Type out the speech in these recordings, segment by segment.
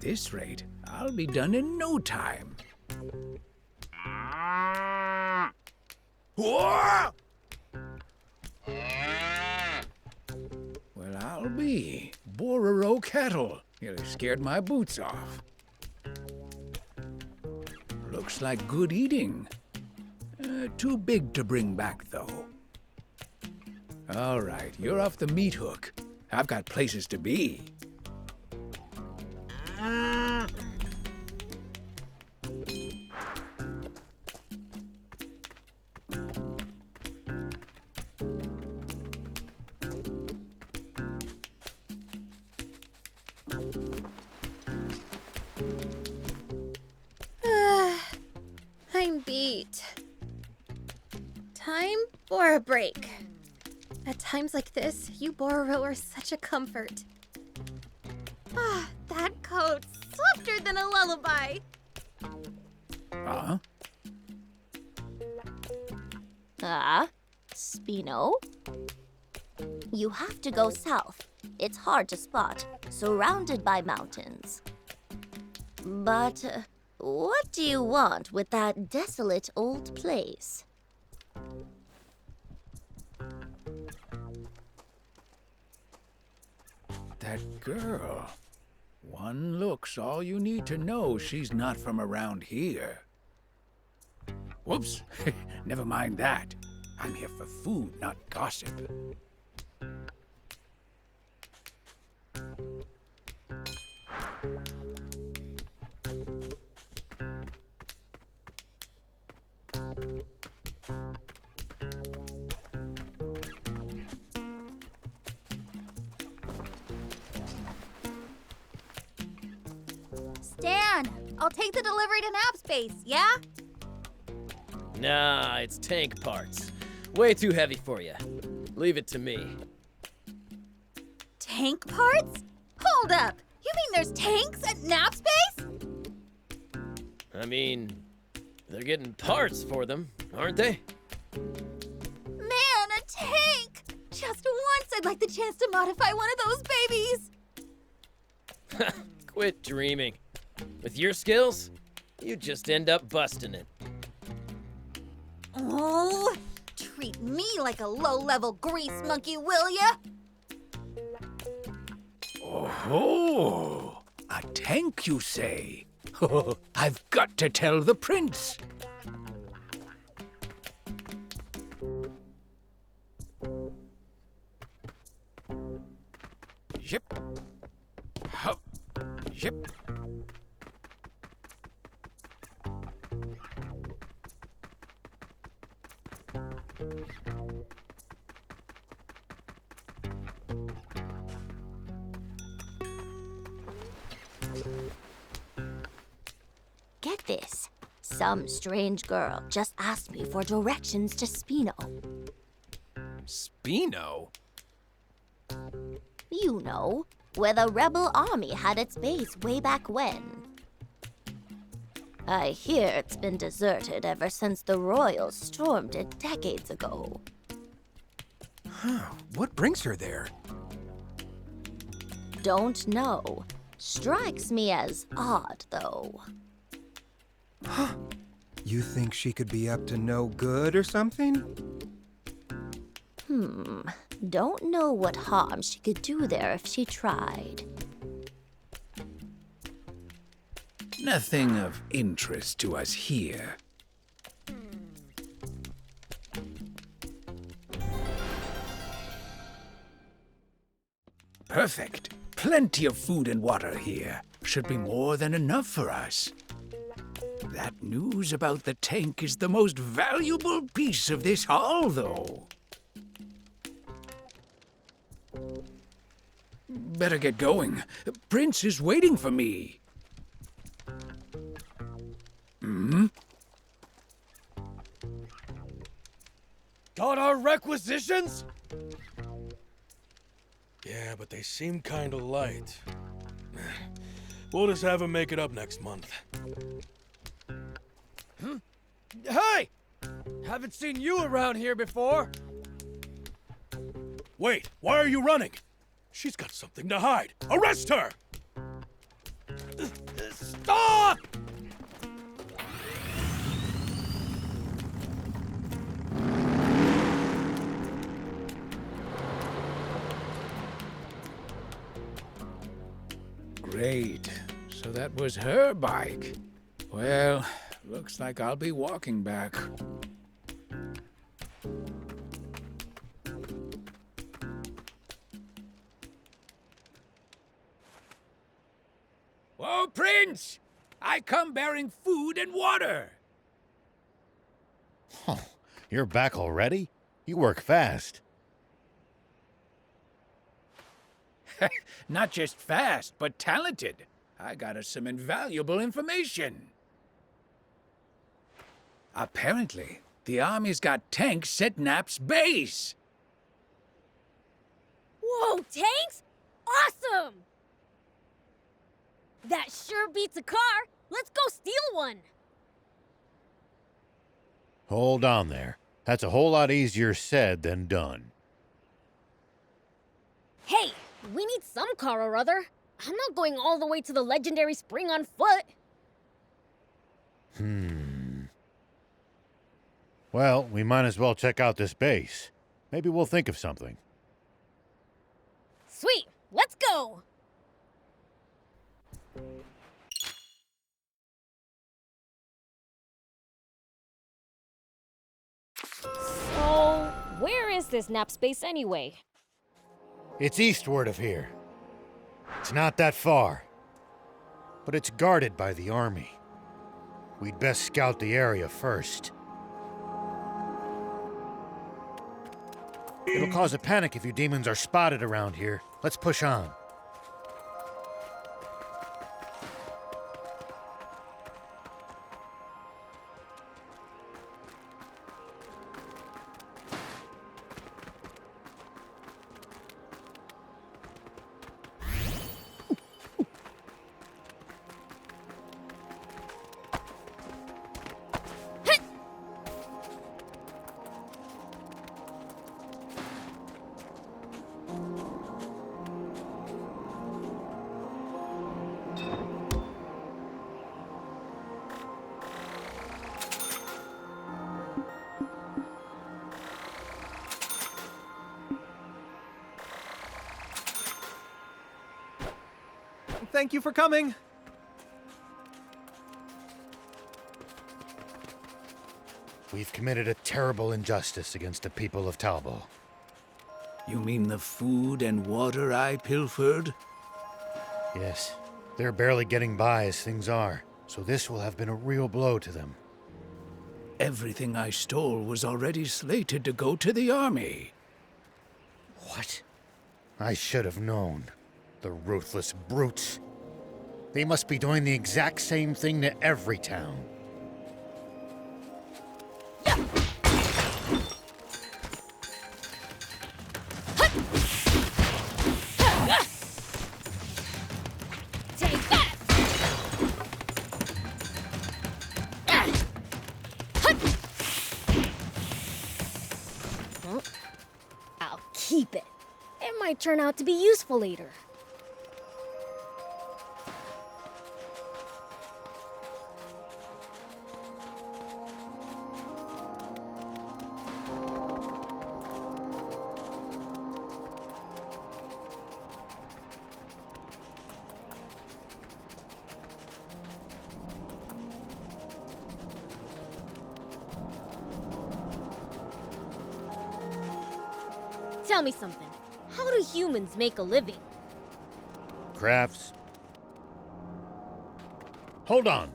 this rate, I'll be done in no time. Whoa! Well, I'll be. Bororo cattle. Nearly scared my boots off. Looks like good eating. Too big to bring back, though. All right, you're off the meat hook. I've got places to be. I'm beat. Time for a break. At times like this, you Bororo are such a comfort. Ah, that coat's softer than a lullaby. Huh? Spino? You have to go south. It's hard to spot, surrounded by mountains. But what do you want with that desolate old place? That girl. One look's all you need to know she's not from around here. Whoops. Never mind that. I'm here for food, not gossip. Stan, I'll take the delivery to Nap Space, yeah? Nah, it's tank parts. Way too heavy for you. Leave it to me. Tank parts? Hold up! You mean there's tanks at Nap Space? I mean, they're getting parts for them, aren't they? Man, a tank! Just once I'd like the chance to modify one of those babies! Quit dreaming. With your skills, you just end up busting it. Oh, treat me like a low-level grease monkey, will ya? Oh, a tank, you say? I've got to tell the prince. Yep. Hup. Yep. Get this. Some strange girl just asked me for directions to Spino. Spino? You know, where the rebel army had its base way back when. I hear it's been deserted ever since the royals stormed it decades ago. What brings her there? Don't know. Strikes me as odd, though. You think she could be up to no good or something? Don't know what harm she could do there if she tried. Nothing of interest to us here. Perfect. Plenty of food and water here. Should be more than enough for us. That news about the tank is the most valuable piece of this haul, though. Better get going. Prince is waiting for me. Got our requisitions? Yeah, but they seem kinda light. We'll just have him make it up next month. Hey! Haven't seen you around here before. Wait, why are you running? She's got something to hide. Arrest her! that was her bike. Well, looks like I'll be walking back. Whoa, Prince! I come bearing food and water. Oh, you're back already? You work fast. Not just fast, but talented. I got us some invaluable information. Apparently, the army's got tanks at Nap's base. Whoa, tanks? Awesome! That sure beats a car. Let's go steal one. Hold on there. That's a whole lot easier said than done. Hey, we need some car or other. I'm not going all the way to the legendary spring on foot. Well, we might as well check out this base. Maybe we'll think of something. Sweet, let's go! So, where is this Nap space anyway? It's eastward of here. It's not that far. But it's guarded by the army. We'd best scout the area first. It'll cause a panic if you demons are spotted around here. Let's push on. Thank you for coming. We've committed a terrible injustice against the people of Talbot. You mean the food and water I pilfered? Yes, they're barely getting by as things are, so this will have been a real blow to them. Everything I stole was already slated to go to the army. What? I should have known. The ruthless brutes. They must be doing the exact same thing to every town. Take that! I'll keep it. It might turn out to be useful later. Tell me something. How do humans make a living? Crafts. Hold on.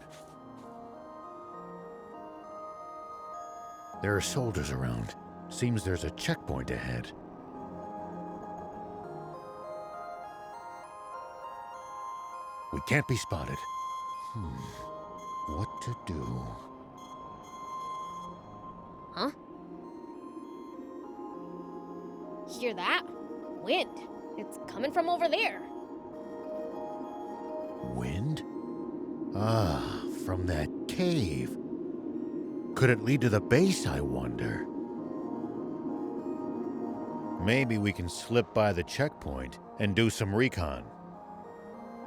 There are soldiers around. Seems there's a checkpoint ahead. We can't be spotted. What to do? Huh? Hear that? Wind. It's coming from over there. Wind? Ah, from that cave. Could it lead to the base, I wonder? Maybe we can slip by the checkpoint and do some recon.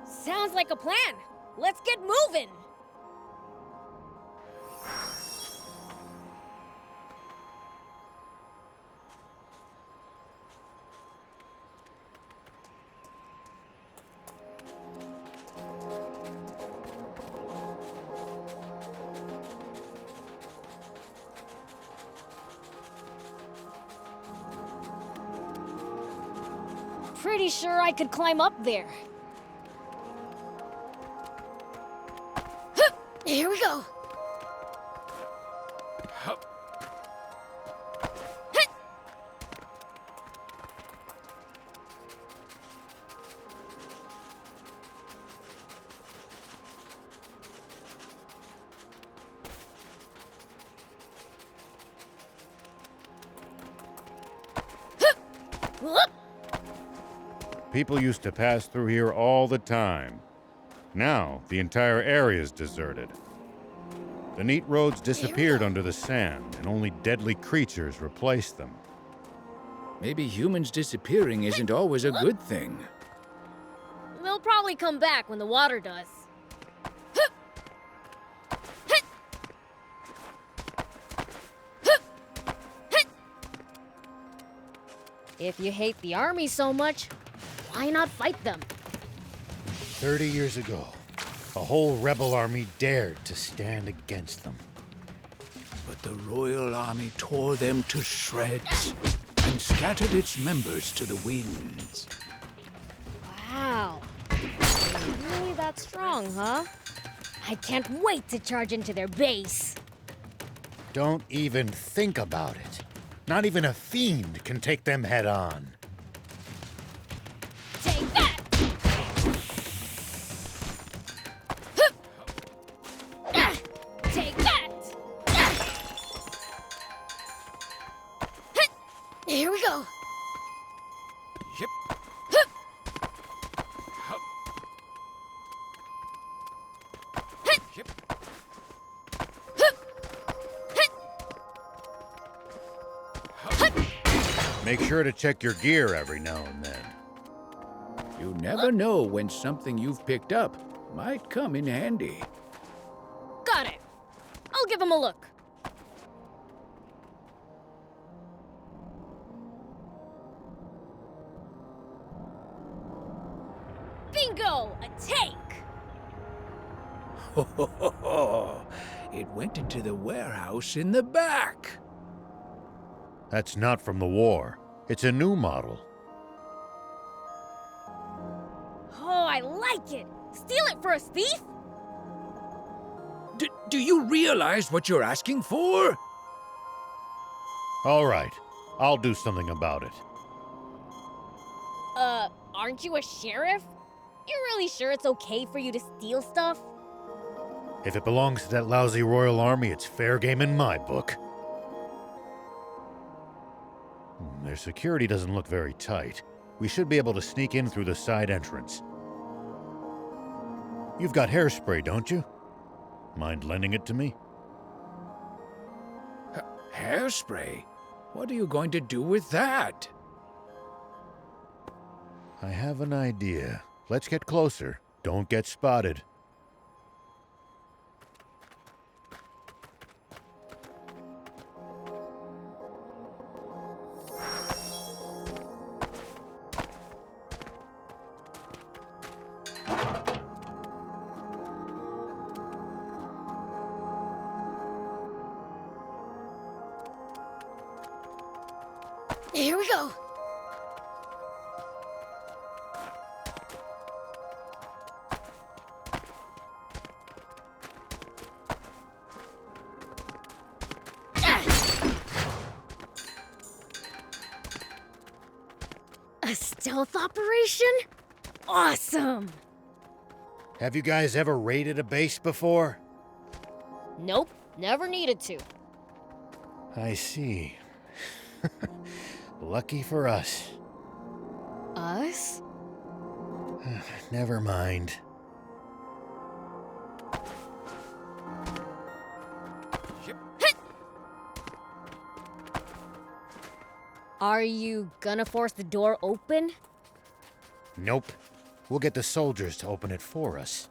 Sounds like a plan. Let's get moving. pretty sure I could climb up there. Hup! Here we go. Hup. Whoop! People used to pass through here all the time. Now, the entire area is deserted. The neat roads disappeared under the sand, and only deadly creatures replaced them. Maybe humans disappearing isn't always a good thing. They'll probably come back when the water does. If you hate the army so much, why not fight them? 30 years ago, a whole rebel army dared to stand against them. But the Royal Army tore them to shreds and scattered its members to the winds. Wow. They're really that strong, huh? I can't wait to charge into their base. Don't even think about it. Not even a fiend can take them head on. Take that! Take that! Here we go. Yep. Yep. Make sure to check your gear every now and then. You never know when something you've picked up might come in handy. Got it. I'll give him a look. Bingo! A tank! Ho, ho, ho, ho. It went into the warehouse in the back. That's not from the war. It's a new model. Oh, I like it! Steal it for a thief? Do you realize what you're asking for? All right, I'll do something about it. Aren't you a sheriff? You're really sure it's okay for you to steal stuff? If it belongs to that lousy Royal Army, it's fair game in my book. Their security doesn't look very tight. We should be able to sneak in through the side entrance. You've got hairspray, don't you? Mind lending it to me? Hairspray? What are you going to do with that? I have an idea. Let's get closer. Don't get spotted. Here we go. A stealth operation? Awesome! Have you guys ever raided a base before? Nope, never needed to. I see. Lucky for us. Us? Never mind. Are you gonna force the door open? Nope. We'll get the soldiers to open it for us.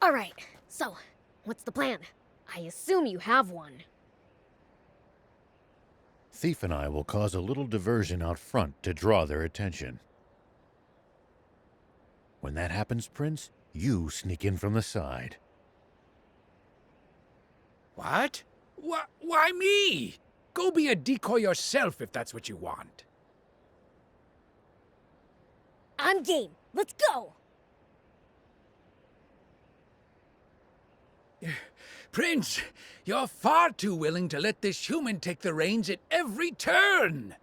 All right, so, what's the plan? I assume you have one. Thief and I will cause a little diversion out front to draw their attention. When that happens, Prince, you sneak in from the side. What? Why me? Go be a decoy yourself if that's what you want. I'm game. Let's go. Prince, you're far too willing to let this human take the reins at every turn.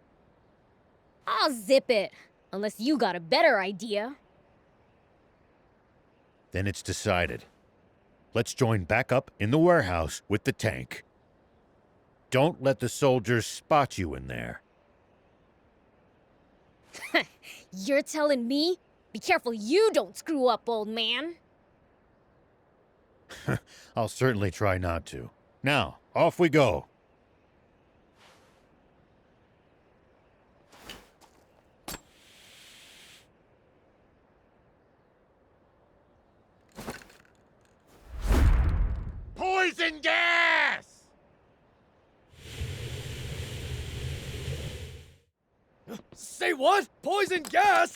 I'll zip it. Unless you got a better idea. Then it's decided. Let's join back up in the warehouse with the tank. Don't let the soldiers spot you in there. You're telling me? Be careful you don't screw up, old man. I'll certainly try not to. Now, off we go. Poison gas! Say what? Poison gas?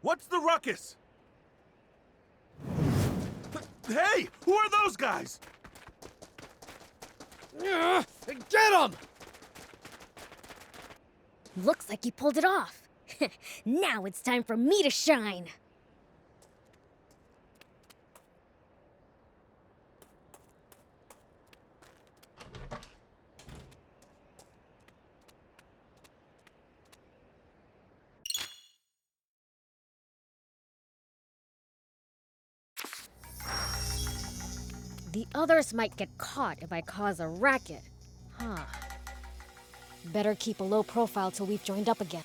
What's the ruckus? Hey, who are those guys? Get him! Looks like he pulled it off. Now it's time for me to shine. The others might get caught if I cause a racket. Huh. Better keep a low profile till we've joined up again.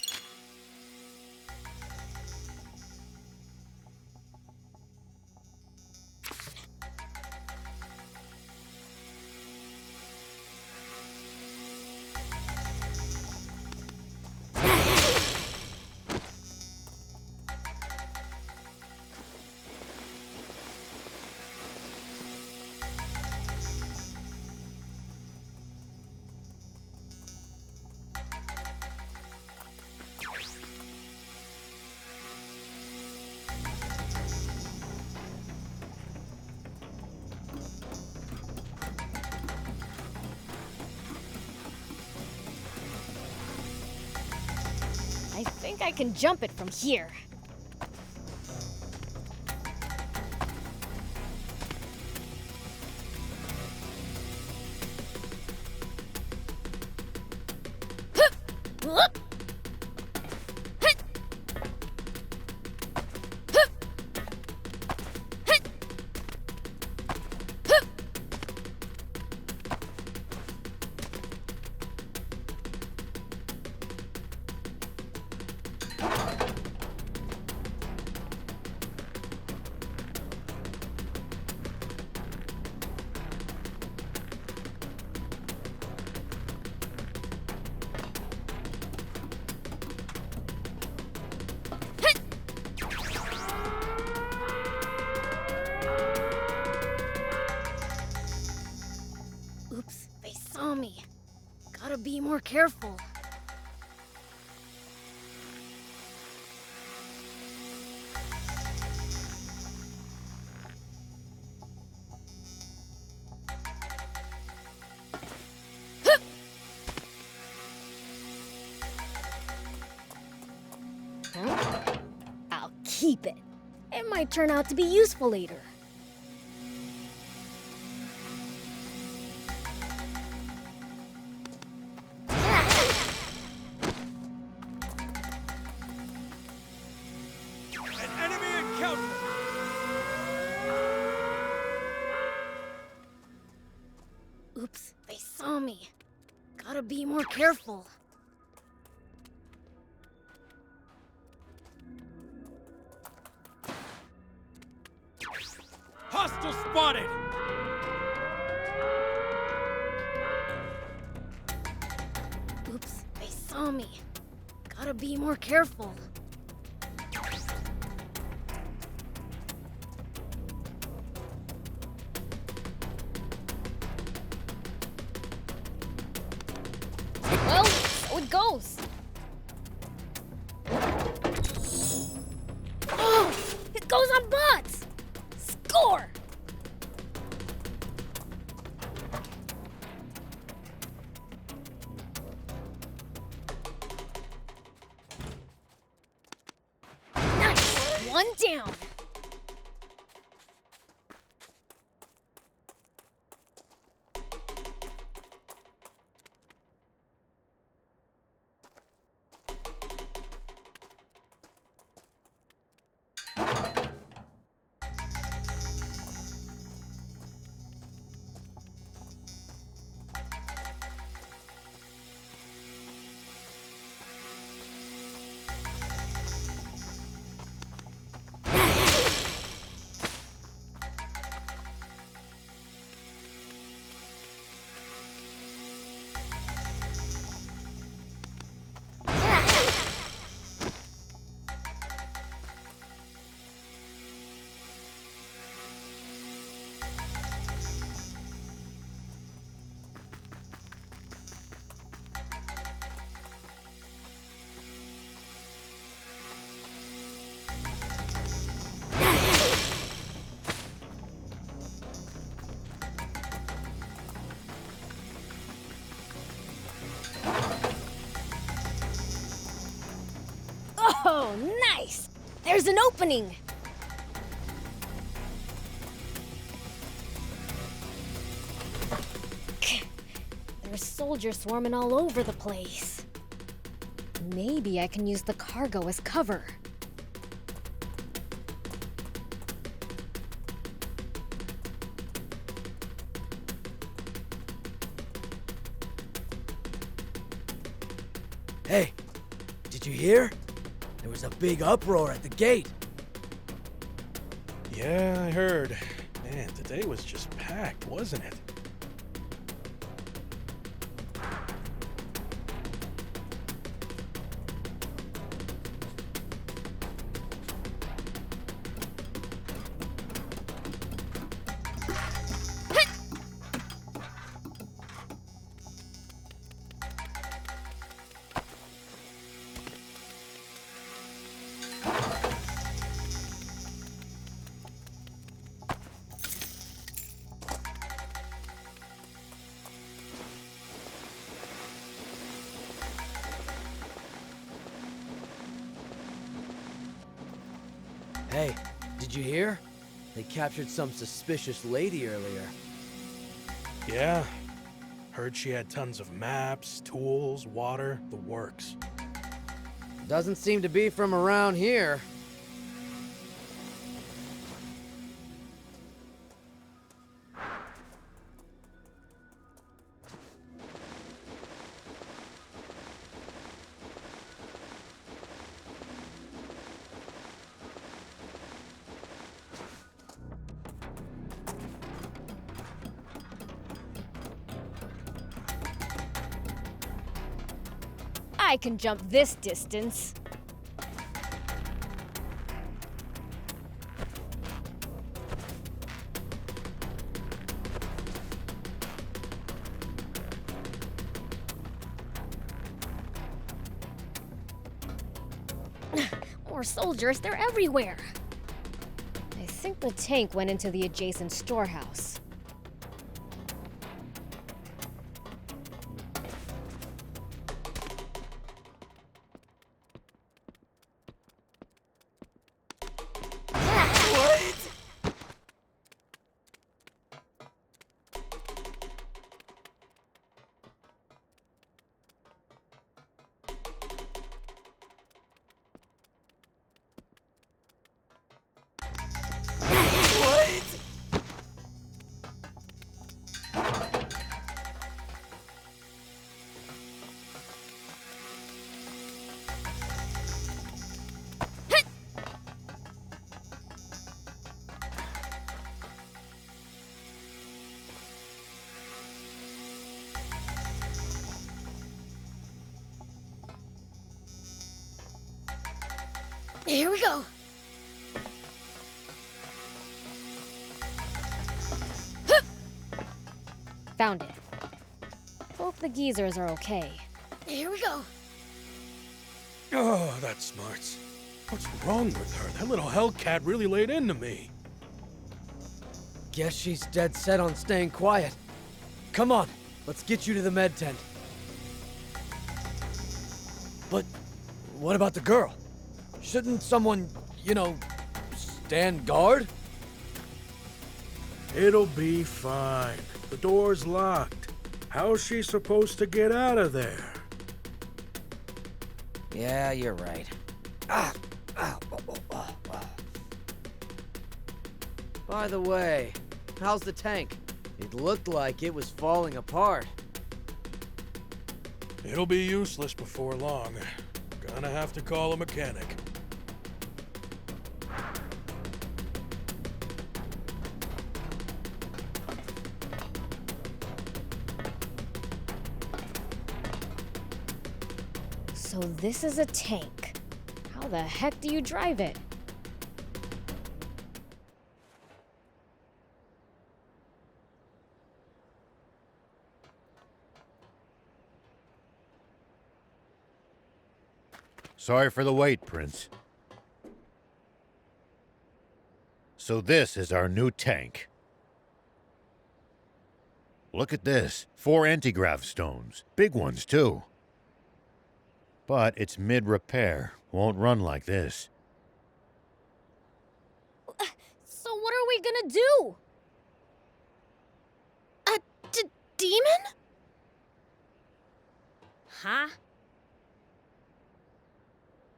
I think I can jump it from here. Oops, they saw me. Gotta be more careful. Huh? I'll keep it. It might turn out to be useful later. Oops, they saw me. Gotta be more careful. Hostile spotted! Oops, they saw me. Gotta be more careful. Well, so it goes. Nice! There's an opening! There's soldiers swarming all over the place. Maybe I can use the cargo as cover. Hey, did you hear? There was a big uproar at the gate. Yeah, I heard. Man, today was just packed, wasn't it? Hey, did you hear? They captured some suspicious lady earlier. Yeah. Heard she had tons of maps, tools, water, the works. Doesn't seem to be from around here. I can jump this distance. More soldiers, they're everywhere. I think the tank went into the adjacent storehouse. Here we go. Found it. Hope the geezers are okay. Here we go. Oh, that smarts. What's wrong with her? That little Hellcat really laid into me. Guess she's dead set on staying quiet. Come on, let's get you to the med tent. But what about the girl? Shouldn't someone, stand guard? It'll be fine. The door's locked. How's she supposed to get out of there? Yeah, you're right. By the way, how's the tank? It looked like it was falling apart. It'll be useless before long. Gonna have to call a mechanic. So this is a tank. How the heck do you drive it? Sorry for the wait, Prince. So this is our new tank. Look at this. 4 anti-grav stones. Big ones, too. But it's mid-repair. Won't run like this. what are we gonna do? A demon? Huh?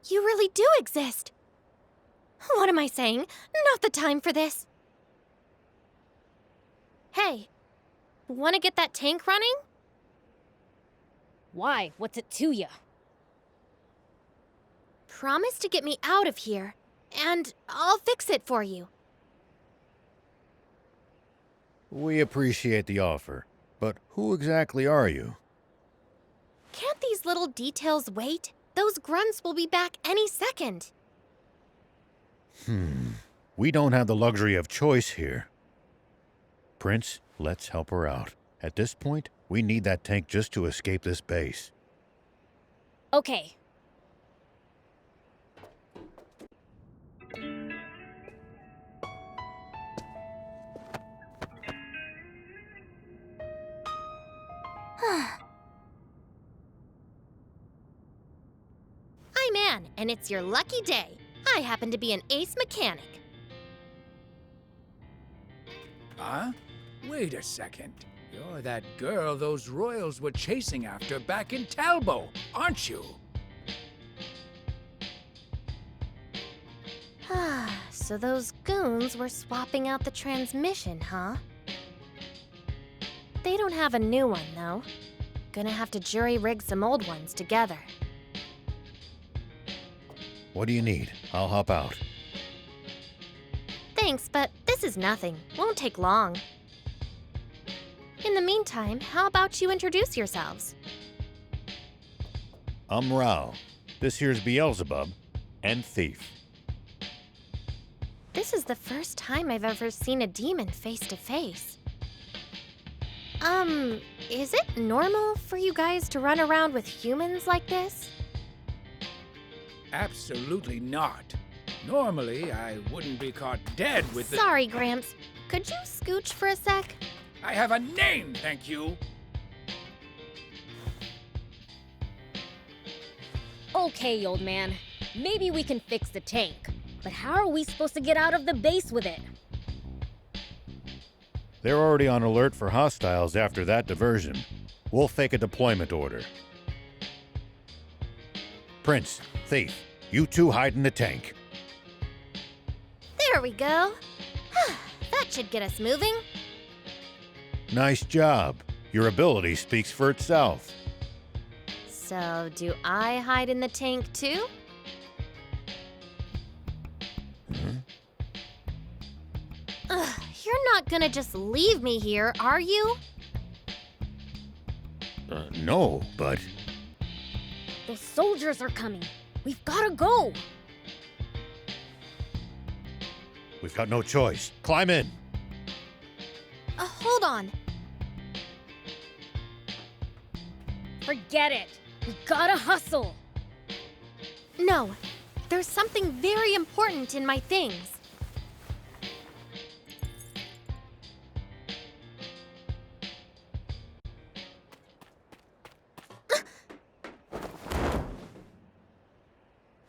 You really do exist. What am I saying? Not the time for this. Hey, wanna get that tank running? Why? What's it to ya? Promise to get me out of here, and I'll fix it for you. We appreciate the offer, but who exactly are you? Can't these little details wait? Those grunts will be back any second. We don't have the luxury of choice here. Prince, let's help her out. At this point, we need that tank just to escape this base. Okay. I'm Anne, and it's your lucky day. I happen to be an ace mechanic. Huh? Wait a second. You're that girl those royals were chasing after back in Talbot, aren't you? So those goons were swapping out the transmission, huh? They don't have a new one, though. Gonna have to jury-rig some old ones together. What do you need? I'll hop out. Thanks, but this is nothing. Won't take long. In the meantime, how about you introduce yourselves? I'm Rao. This here's Beelzebub and Thief. This is the first time I've ever seen a demon face to face. Is it normal for you guys to run around with humans like this? Absolutely not. Normally, I wouldn't be caught dead with the... Sorry, Gramps. Could you scooch for a sec? I have a name, thank you. Okay, old man. Maybe we can fix the tank. But how are we supposed to get out of the base with it? They're already on alert for hostiles after that diversion. We'll fake a deployment order. Prince, Thief, you two hide in the tank. There we go. That should get us moving. Nice job. Your ability speaks for itself. So, do I hide in the tank too? You're not gonna just leave me here, are you? No, but... Those soldiers are coming. We've gotta go. We've got no choice. Climb in. Hold on. Forget it. We gotta hustle. No, there's something very important in my things.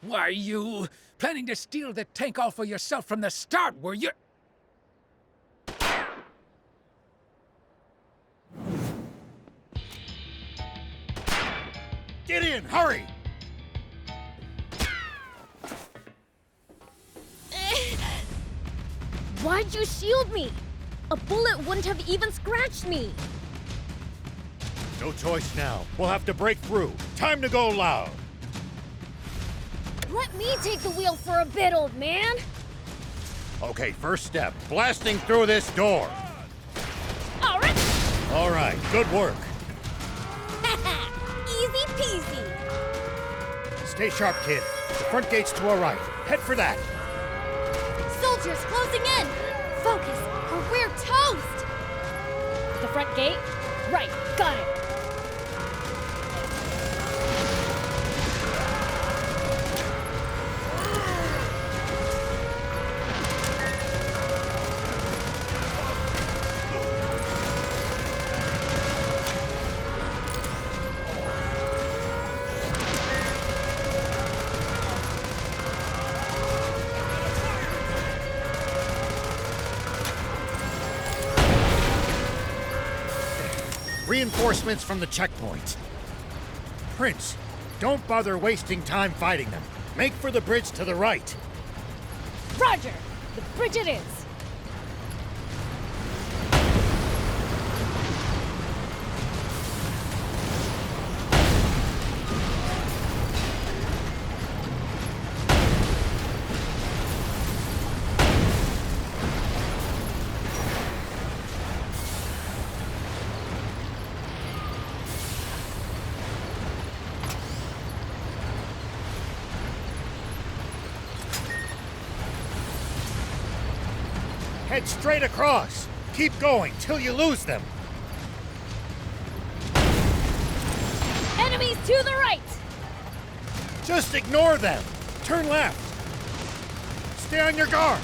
Why, you planning to steal the tank all for yourself from the start, were you? Get in, hurry! Why'd you shield me? A bullet wouldn't have even scratched me. No choice now. We'll have to break through. Time to go loud. Let me take the wheel for a bit, old man. Okay, first step. Blasting through this door. All right. All right, good work. Easy peasy. Stay sharp, kid. The front gate's to our right. Head for that. Soldiers closing in! Focus, or we're toast! The front gate? Right, got it. Reinforcements from the checkpoint. Prince, don't bother wasting time fighting them. Make for the bridge to the right. Roger! The bridge it is! Head straight across. Keep going till you lose them. Enemies to the right! Just ignore them. Turn left. Stay on your guard.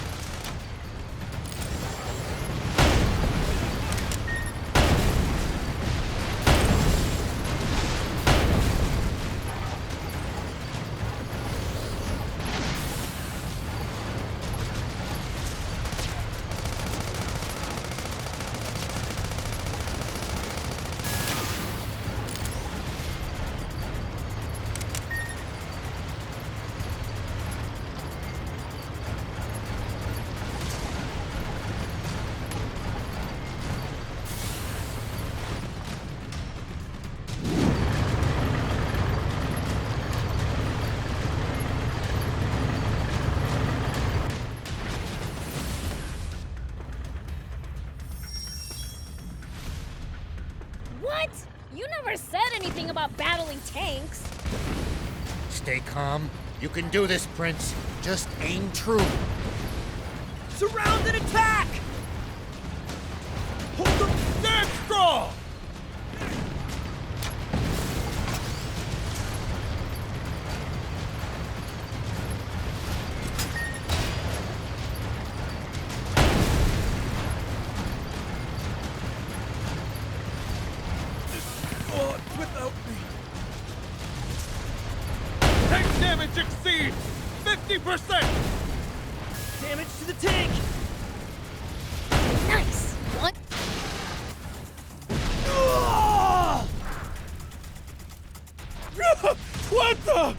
What? You never said anything about battling tanks. Stay calm. You can do this, Prince. Just aim true. Surround and attack! Hold them stand strong! Without me. Tank damage exceeds 50%! Damage to the tank! Nice! What? What the?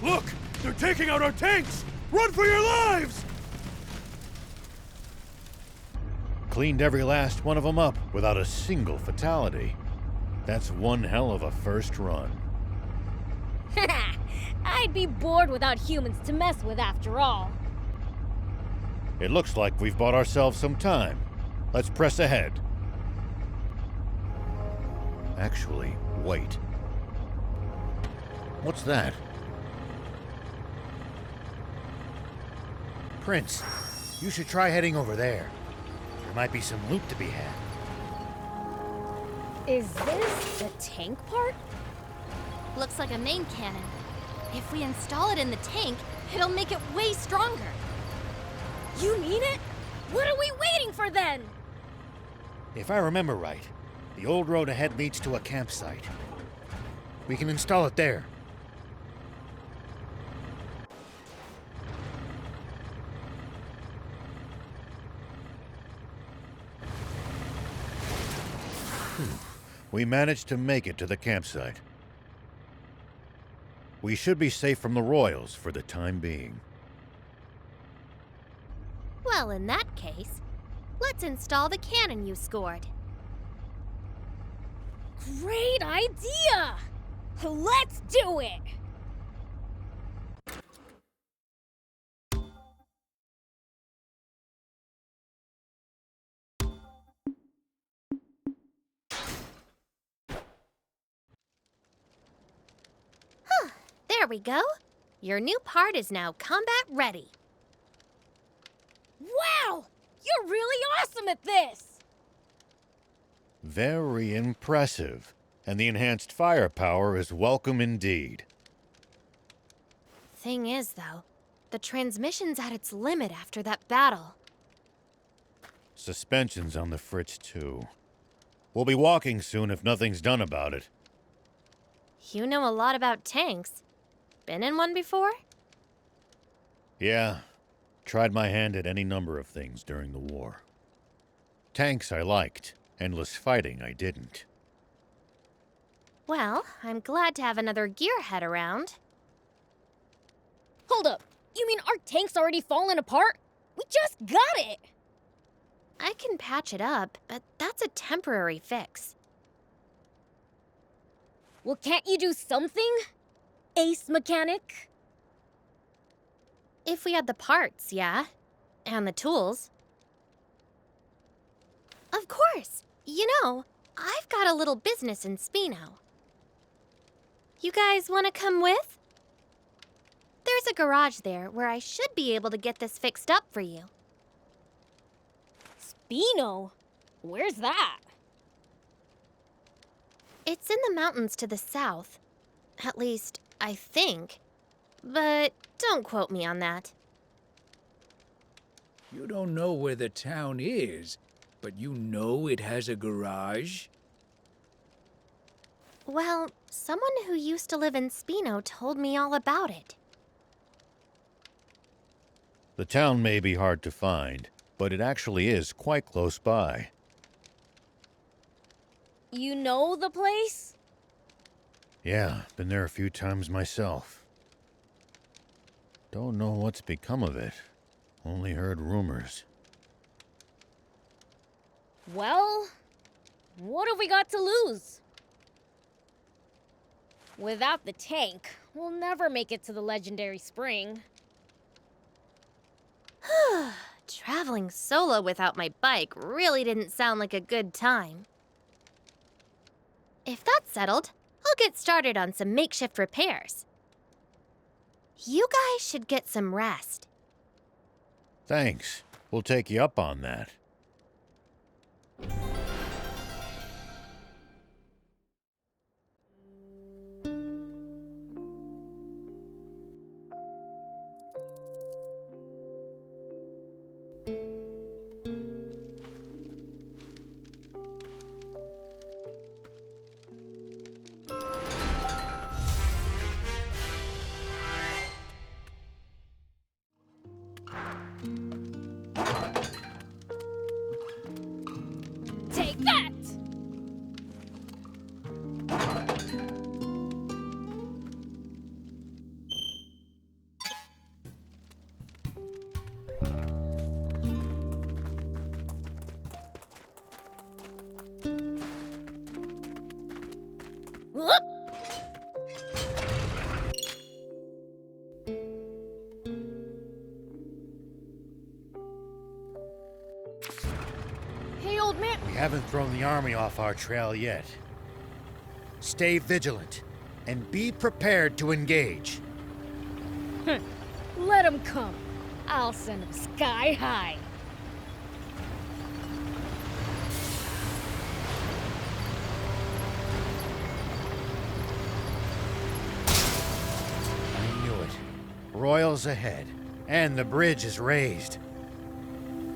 Look! They're taking out our tanks! Run for your lives! Cleaned every last one of them up without a single fatality. That's one hell of a first run. I'd be bored without humans to mess with after all. It looks like we've bought ourselves some time. Let's press ahead. Actually, wait. What's that? Prince, you should try heading over there. There might be some loot to be had. Is this the tank part? Looks like a main cannon. If we install it in the tank, it'll make it way stronger. You mean it? What are we waiting for then? If I remember right, the old road ahead leads to a campsite. We can install it there. We managed to make it to the campsite. We should be safe from the Royals for the time being. Well, in that case, let's install the cannon you scored. Great idea! Let's do it! There we go. Your new part is now combat ready. Wow! You're really awesome at this! Very impressive. And the enhanced firepower is welcome indeed. Thing is, though, the transmission's at its limit after that battle. Suspension's on the fritz, too. We'll be walking soon if nothing's done about it. You know a lot about tanks. Been in one before? Yeah. Tried my hand at any number of things during the war. Tanks I liked. Endless fighting I didn't. Well, I'm glad to have another gearhead around. Hold up. You mean our tank's already fallen apart? We just got it! I can patch it up, but that's a temporary fix. Well, can't you do something? Ace mechanic? If we had the parts, yeah. And the tools. Of course! You know, I've got a little business in Spino. You guys want to come with? There's a garage there where I should be able to get this fixed up for you. Spino? Where's that? It's in the mountains to the south. At least, I think. But don't quote me on that. You don't know where the town is, but you know it has a garage? Well, someone who used to live in Spino told me all about it. The town may be hard to find, but it actually is quite close by. You know the place? Yeah, been there a few times myself. Don't know what's become of it. Only heard rumors. Well, what have we got to lose? Without the tank, we'll never make it to the legendary spring. Traveling solo without my bike really didn't sound like a good time. If that's settled, I'll get started on some makeshift repairs. You guys should get some rest. Thanks. We'll take you up on that. Take that! Whoop! Hey, old man. We haven't thrown the army off our trail yet. Stay vigilant and be prepared to engage. Let him come. I'll send him sky high. I knew it. Royals ahead, and the bridge is raised.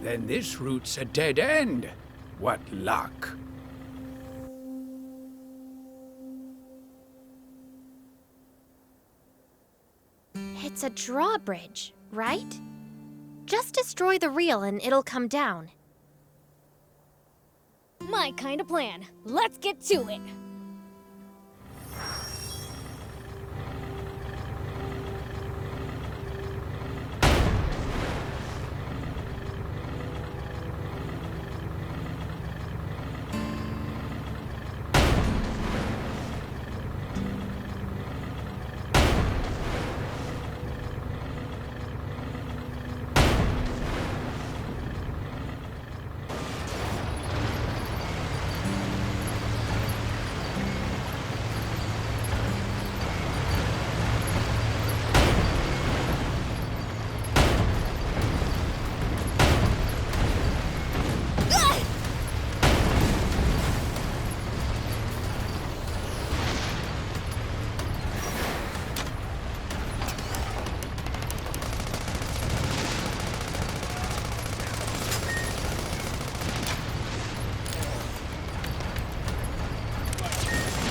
Then this route's a dead end. What luck. It's a drawbridge, right? Just destroy the reel and it'll come down. My kind of plan. Let's get to it.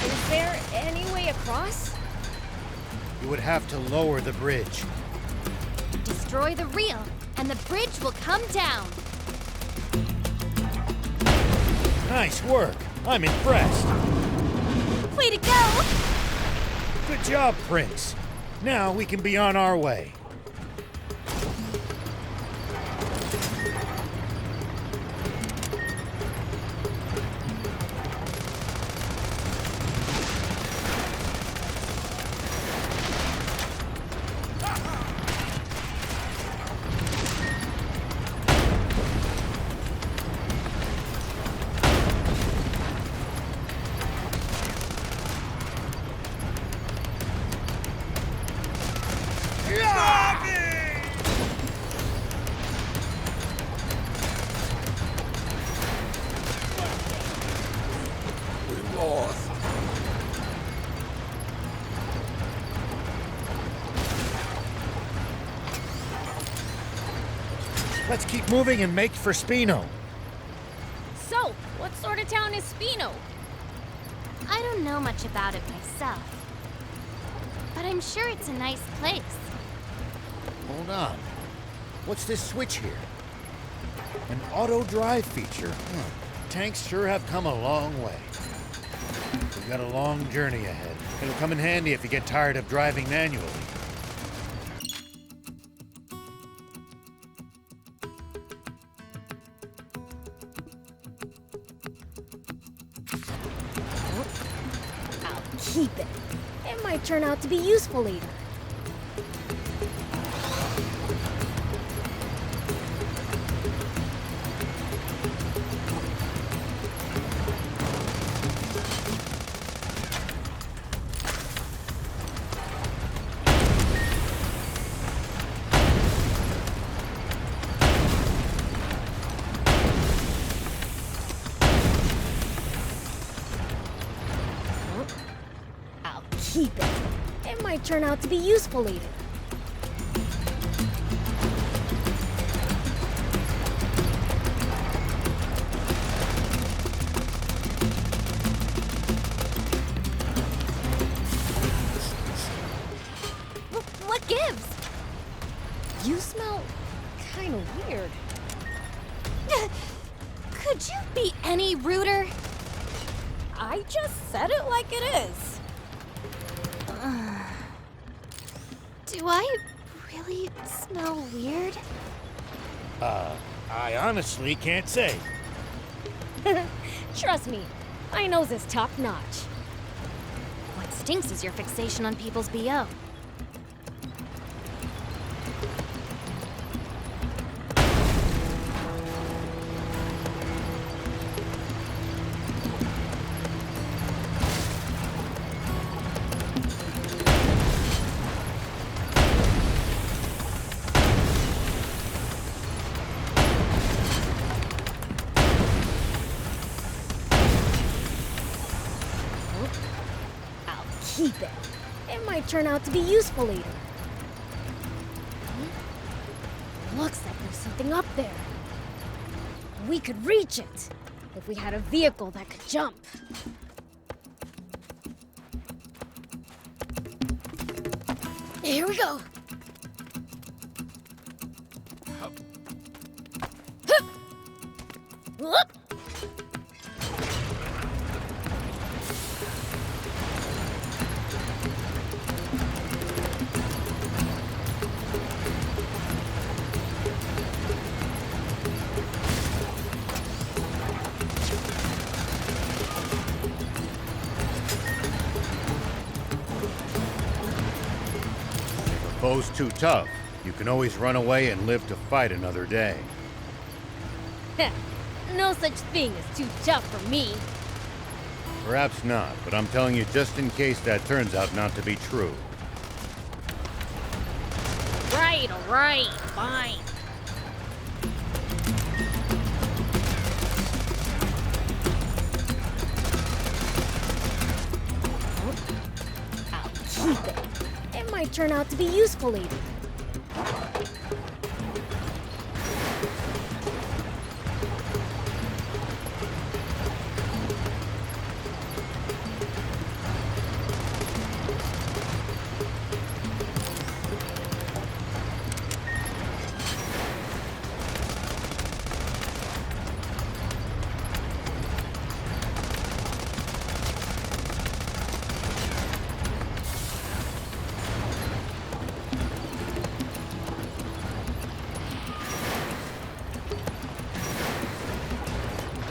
Is there any way across? You would have to lower the bridge. Destroy the reel and the bridge will come down. Nice work. I'm impressed. Way to go! Good job, Prince. Now we can be on our way. Let's keep moving and make for Spino. So, what sort of town is Spino? I don't know much about it myself, but I'm sure it's a nice place. Hold on. What's this switch here? An auto drive feature. Tanks sure have come a long way. We've got a long journey ahead. It'll come in handy if you get tired of driving manually. I'll keep it. It might turn out to be useful later. Keep it. It might turn out to be useful later. What gives? You smell kind of weird. Could you be any ruder? I just said it like it is. Do I really smell weird? I honestly can't say. Trust me, my nose is top notch. What stinks is your fixation on people's BO. Keep it. It might turn out to be useful later. Looks like there's something up there. We could reach it if we had a vehicle that could jump. Here we go. Whoop. Foe's too tough. You can always run away and live to fight another day. No such thing as too tough for me. Perhaps not, but I'm telling you just in case that turns out not to be true. Right, alright, fine. I'll keep it. It might turn out to be useful later.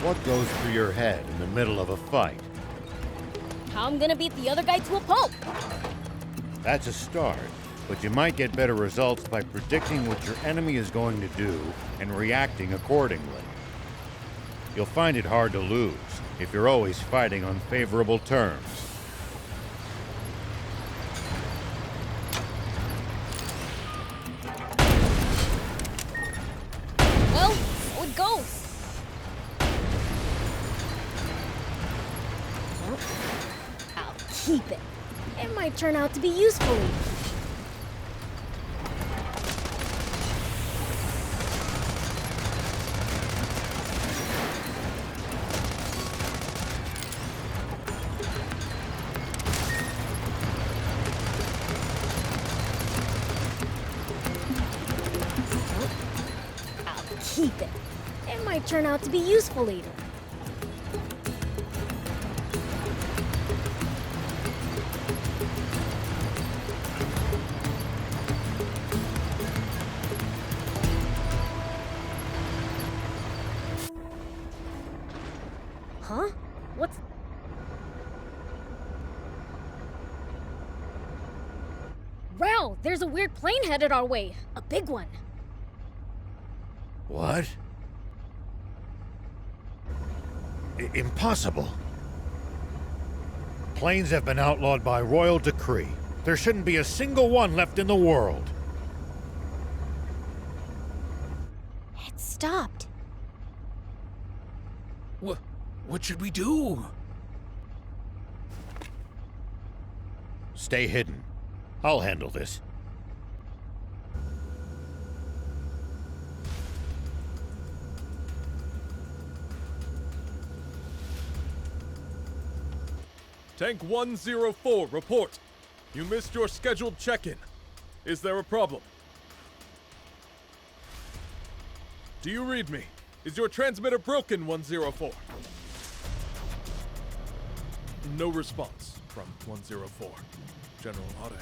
What goes through your head in the middle of a fight? How I'm gonna beat the other guy to a pulp? That's a start, but you might get better results by predicting what your enemy is going to do and reacting accordingly. You'll find it hard to lose if you're always fighting on favorable terms. Well, so it goes. I'll keep it. It might turn out to be useful even. Keep it. It might turn out to be useful later. Huh? What's... Wow, there's a weird plane headed our way. A big one. What? Impossible. Planes have been outlawed by royal decree. There shouldn't be a single one left in the world. It stopped. What should we do? Stay hidden. I'll handle this. Tank 104, report. You missed your scheduled check-in. Is there a problem? Do you read me? Is your transmitter broken, 104? No response from 104. General Ade.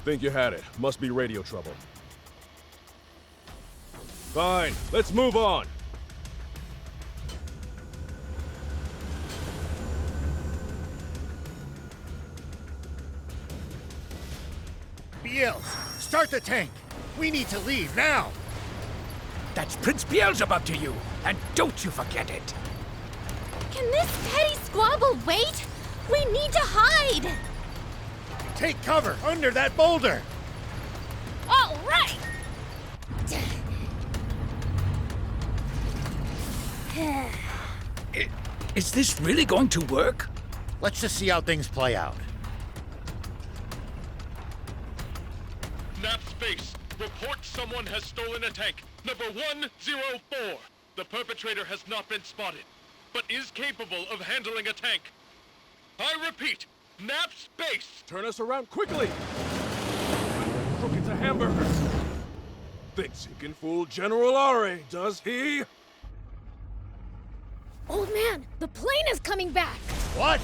Think you had it. Must be radio trouble. Fine, let's move on. Beelze, start the tank. We need to leave now. That's Prince Beelzebub to you, and don't you forget it. Can this petty squabble wait? We need to hide! Take cover under that boulder. All right! Is this really going to work? Let's just see how things play out. Nap Space, report someone has stolen a tank. Number 104. The perpetrator has not been spotted, but is capable of handling a tank. I repeat, Nap Space! Turn us around quickly! Crook, it's a hamburger. Thinks he can fool General Are, does he? Old man, the plane is coming back! What?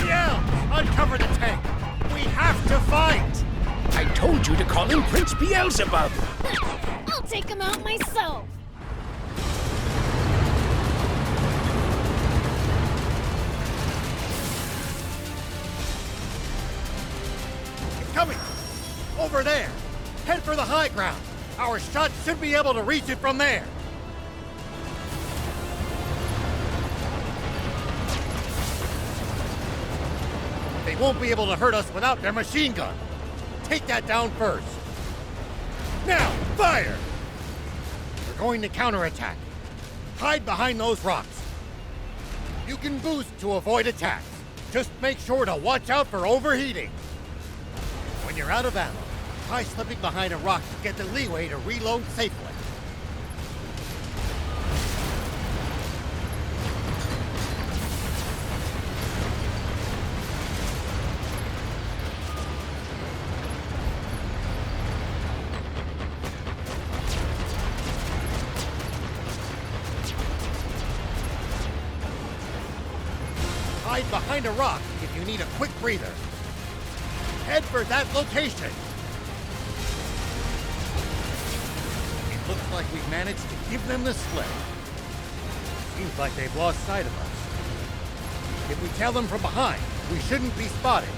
Yeah! Uncover the tank! We have to fight! I told you to call him Prince Beelzebub! I'll take him out myself! It's coming! Over there! Head for the high ground! Our shots should be able to reach it from there! They won't be able to hurt us without their machine gun! Take that down first! Now, fire! We're going to counterattack. Hide behind those rocks. You can boost to avoid attacks. Just make sure to watch out for overheating. When you're out of ammo, try slipping behind a rock to get the leeway to reload safely. hide behind a rock if you need a quick breather. Head for that location. It looks like we've managed to give them the slip. Seems like they've lost sight of us. If we tail them from behind, we shouldn't be spotted.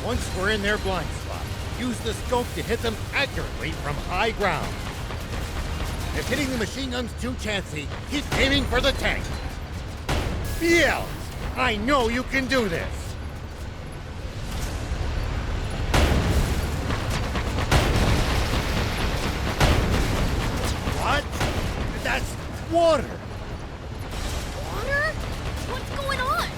Once we're in their blind spot, use the scope to hit them accurately from high ground. If hitting the machine gun's too chancy, keep aiming for the tank. Biels, I know you can do this. What? That's water. Water? What's going on?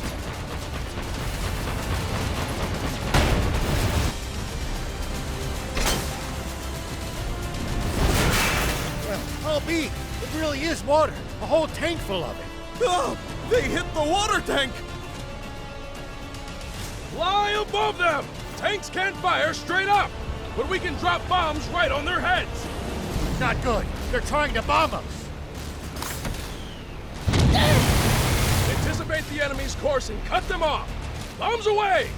Well, I'll be. It really is water. A whole tank full of it. Oh, they hit the water tank! Fly above them! Tanks can't fire straight up, but we can drop bombs right on their heads! Not good. They're trying to bomb us. Anticipate the enemy's course and cut them off! Bombs away!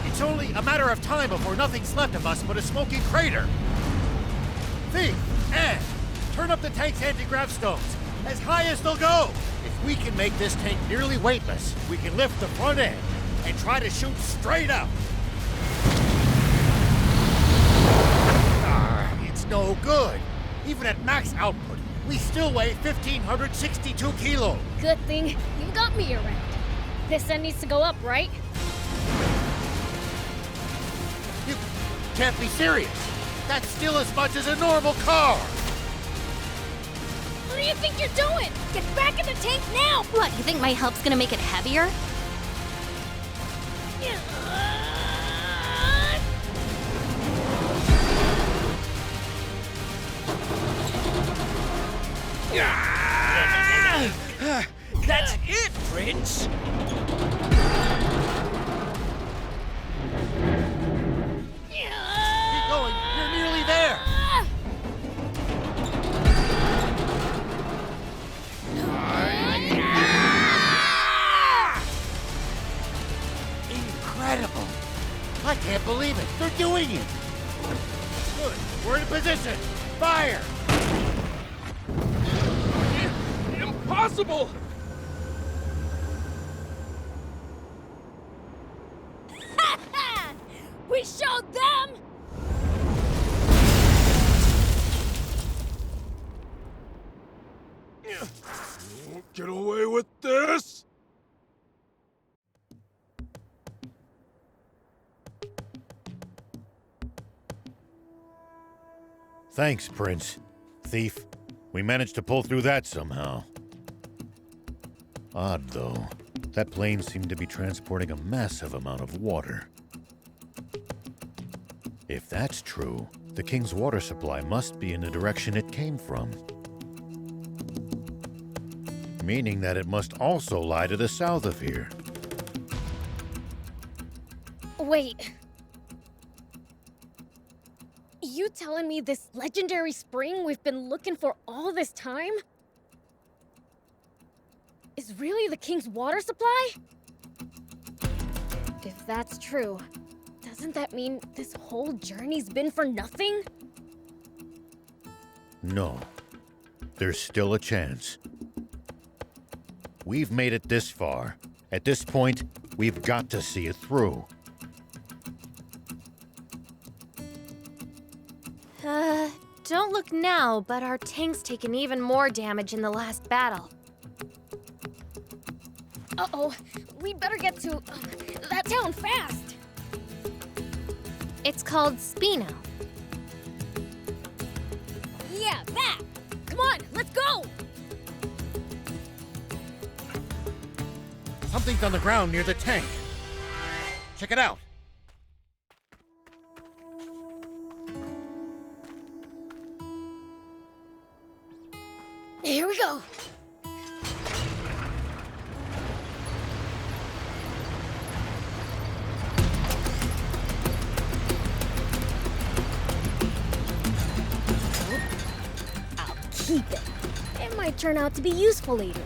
It's only a matter of time before nothing's left of us but a smoky crater. Thief, and turn up the tank's anti-grav stones as high as they'll go. If we can make this tank nearly weightless, we can lift the front end and try to shoot straight up. It's no good. Even at max output, we still weigh 1,562 kilos. Good thing you got me around. This end needs to go up, right? You can't be serious. That's still as much as a normal car. What do you think you're doing? Get back in the tank now! What, you think my help's gonna make it heavier? That's it, Prince! Keep going. You're nearly there. Incredible. I can't believe it. They're doing it. Good. We're in position. Fire. Impossible! We showed them! Get away with this! Thanks, Prince. Thief. We managed to pull through that somehow. Odd, though. That plane seemed to be transporting a massive amount of water. If that's true, the King's water supply must be in the direction it came from. Meaning that it must also lie to the south of here. Wait. You telling me this legendary spring we've been looking for all this time is really the King's water supply? If that's true, doesn't that mean this whole journey's been for nothing? No. There's still a chance. We've made it this far. At this point, we've got to see it through. Don't look now, but our tank's taken even more damage in the last battle. Uh-oh, we'd better get to that town fast. It's called Spino. Yeah, that! Come on, let's go! Something's on the ground near the tank. Check it out. Here we go. I'll keep it. It might turn out to be useful later.